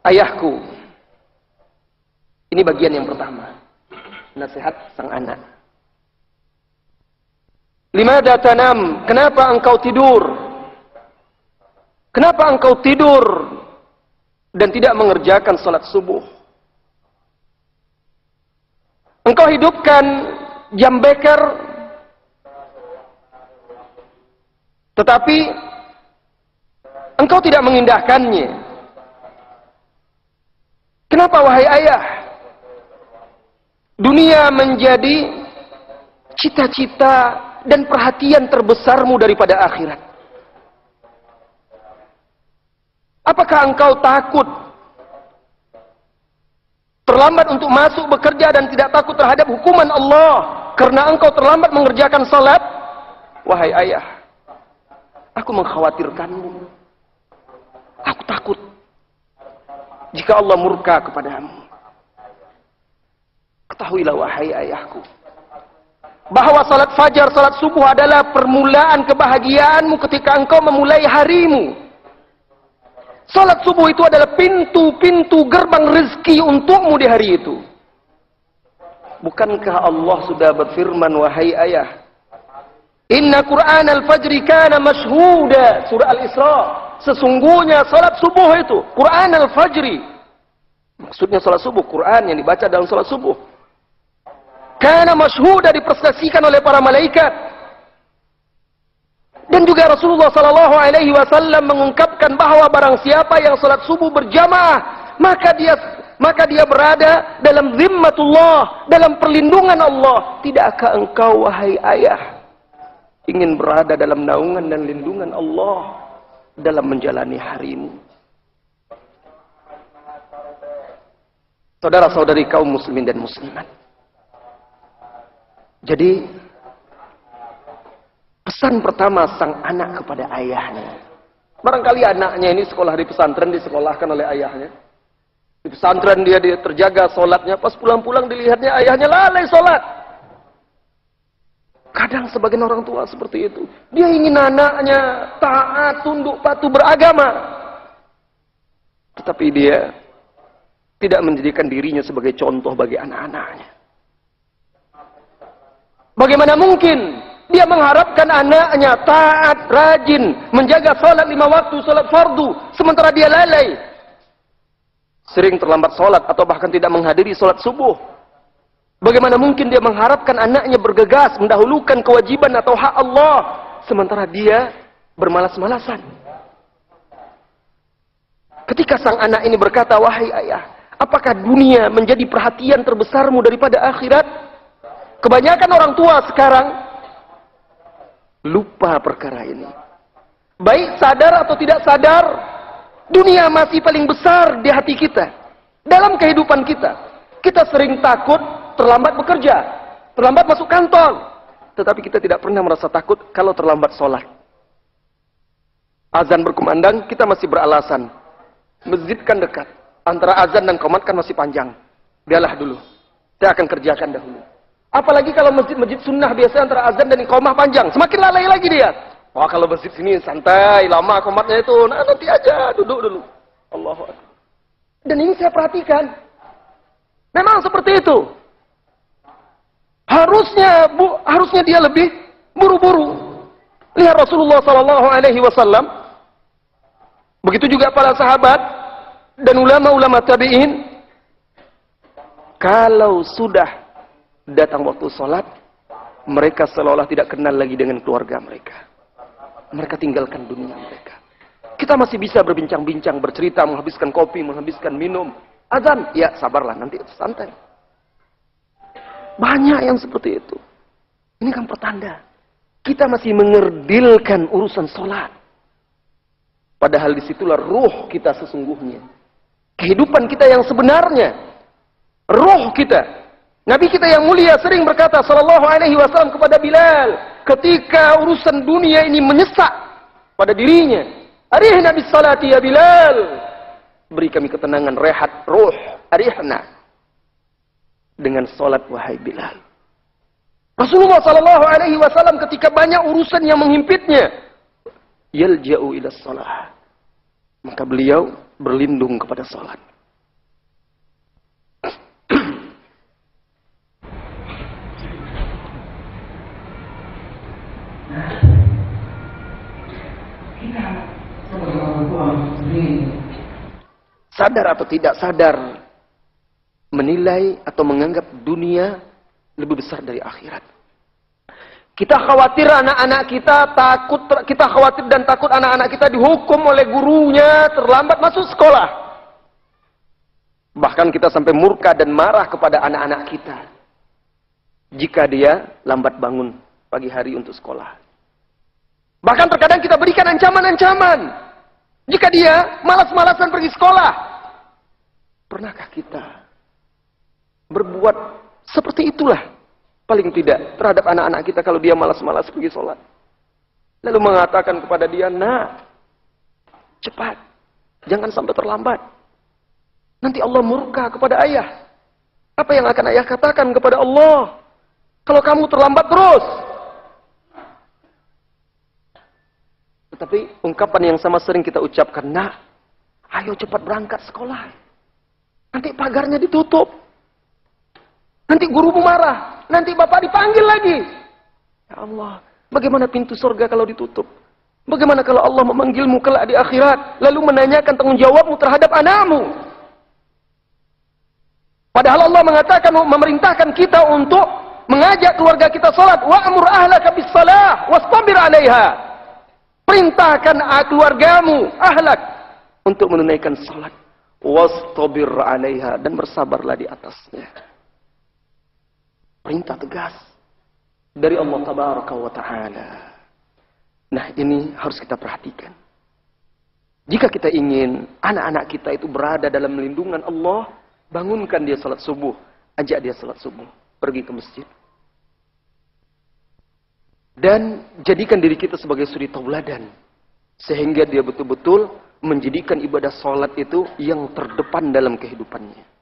Ayahku. Ini bagian yang pertama. Nasihat sang anak. Limadha tanam? Kenapa engkau tidur? Kenapa engkau tidur dan tidak mengerjakan salat subuh? Engkau hidupkan jam beker, tetapi engkau tidak mengindahkannya. Kenapa wahai ayah? Dunia menjadi cita-cita dan perhatian terbesarmu daripada akhirat. Apakah engkau takut terlambat untuk masuk bekerja dan tidak takut terhadap hukuman Allah karena engkau terlambat mengerjakan salat? Wahai ayah, aku mengkhawatirkanmu. Aku takut jika Allah murka kepadamu. Ketahuilah wahai ayahku, bahwa salat fajar, salat subuh adalah permulaan kebahagiaanmu ketika engkau memulai harimu. Salat subuh itu adalah pintu-pintu gerbang rezeki untukmu di hari itu. Bukankah Allah sudah berfirman, wahai ayah, Inna Qur'an al-fajri kana mashhuda, surah Al-Isra. Sesungguhnya salat subuh itu, Qur'an al-fajri. Maksudnya salat subuh, Qur'an yang dibaca dalam salat subuh. Kana mashhuda, dipersaksikan oleh para malaikat. Dan juga Rasulullah SAW mengungkapkan bahwa barang siapa yang salat subuh berjamaah, maka dia berada dalam zimmatullah, dalam perlindungan Allah. Tidakkah engkau wahai ayah ingin berada dalam naungan dan lindungan Allah dalam menjalani harimu? Saudara-saudari kaum muslimin dan muslimat, jadi pesan pertama sang anak kepada ayahnya. Barangkali anaknya ini sekolah di pesantren, disekolahkan oleh ayahnya. Di pesantren dia terjaga sholatnya, pas pulang-pulang dilihatnya ayahnya lalai sholat. Kadang sebagian orang tua seperti itu. Dia ingin anaknya taat, tunduk, patuh, beragama. Tetapi dia tidak menjadikan dirinya sebagai contoh bagi anak-anaknya. Bagaimana mungkin dia mengharapkan anaknya taat, rajin, menjaga sholat 5 waktu, sholat fardu, sementara dia lalai, sering terlambat sholat atau bahkan tidak menghadiri sholat subuh? Bagaimana mungkin dia mengharapkan anaknya bergegas mendahulukan kewajiban atau hak Allah, sementara dia bermalas-malasan? Ketika sang anak ini berkata, wahai ayah, apakah dunia menjadi perhatian terbesarmu daripada akhirat? Kebanyakan orang tua sekarang lupa perkara ini. Baik sadar atau tidak sadar, dunia masih paling besar di hati kita. Dalam kehidupan kita, kita sering takut terlambat bekerja, terlambat masuk kantor. Tetapi kita tidak pernah merasa takut kalau terlambat sholat. Azan berkumandang, kita masih beralasan. Masjid kan dekat, antara azan dan qomat kan masih panjang. Biarlah dulu, saya akan kerjakan dahulu. Apalagi kalau masjid-masjid sunnah biasanya antara azan dan iqamah panjang, semakin lalai lagi dia. Wah, kalau masjid sini santai, lama qomatnya itu, nah, nanti aja, duduk dulu. Allahu Akbar. Dan ini saya perhatikan, memang seperti itu. Harusnya dia lebih buru-buru. Lihat Rasulullah SAW. Begitu juga para sahabat dan ulama-ulama tabi'in. Kalau sudah datang waktu sholat, mereka seolah-olah tidak kenal lagi dengan keluarga mereka. Mereka tinggalkan dunia mereka. Kita masih bisa berbincang-bincang, bercerita, menghabiskan kopi, menghabiskan minum. Azan, ya sabarlah, nanti santai. Banyak yang seperti itu. Ini kan pertanda kita masih mengerdilkan urusan sholat. Padahal disitulah ruh kita sesungguhnya. Kehidupan kita yang sebenarnya. Ruh kita. Nabi kita yang mulia sering berkata sallallahu alaihi wasallam kepada Bilal ketika urusan dunia ini menyesak pada dirinya, "Arihna bis salati ya Bilal." Beri kami ketenangan, rehat ruh, arihna dengan salat wahai Bilal. Rasulullah sallallahu alaihi wasallam ketika banyak urusan yang menghimpitnya, yalja'u ila shalah. Maka beliau berlindung kepada salat. Kita sebagai orang tua sering sadar atau tidak sadar menilai atau menganggap dunia lebih besar dari akhirat. Kita khawatir anak-anak kita kita khawatir dan takut anak-anak kita dihukum oleh gurunya terlambat masuk sekolah. Bahkan kita sampai murka dan marah kepada anak-anak kita jika dia lambat bangun pagi hari untuk sekolah. Bahkan terkadang kita berikan ancaman-ancaman jika dia malas-malasan pergi sekolah. Pernahkah kita berbuat seperti itulah? Paling tidak terhadap anak-anak kita kalau dia malas-malas pergi sholat. Lalu mengatakan kepada dia, "Nak, cepat. Jangan sampai terlambat. Nanti Allah murka kepada ayah. Apa yang akan ayah katakan kepada Allah kalau kamu terlambat terus?" Tetapi ungkapan yang sama sering kita ucapkan, "Nak, ayo cepat berangkat sekolah. Nanti pagarnya ditutup. Nanti gurumu marah. Nanti bapak dipanggil lagi." Ya Allah, bagaimana pintu surga kalau ditutup? Bagaimana kalau Allah memanggilmu kelak di akhirat, lalu menanyakan tanggung jawabmu terhadap anakmu? Padahal Allah mengatakan, memerintahkan kita untuk mengajak keluarga kita salat. Wa'mur ahlaka bis-shalah wastabir 'alaiha. Perintahkan keluargamu, ahlak, untuk menunaikan salat. Wastabir 'alaiha, dan bersabarlah di atasnya. Perintah tegas dari Allah Tabaraka wa Ta'ala. Nah, ini harus kita perhatikan. Jika kita ingin anak-anak kita itu berada dalam lindungan Allah, bangunkan dia salat subuh. Ajak dia salat subuh. Pergi ke masjid. Dan jadikan diri kita sebagai suri tauladan. Sehingga dia betul-betul menjadikan ibadah salat itu yang terdepan dalam kehidupannya.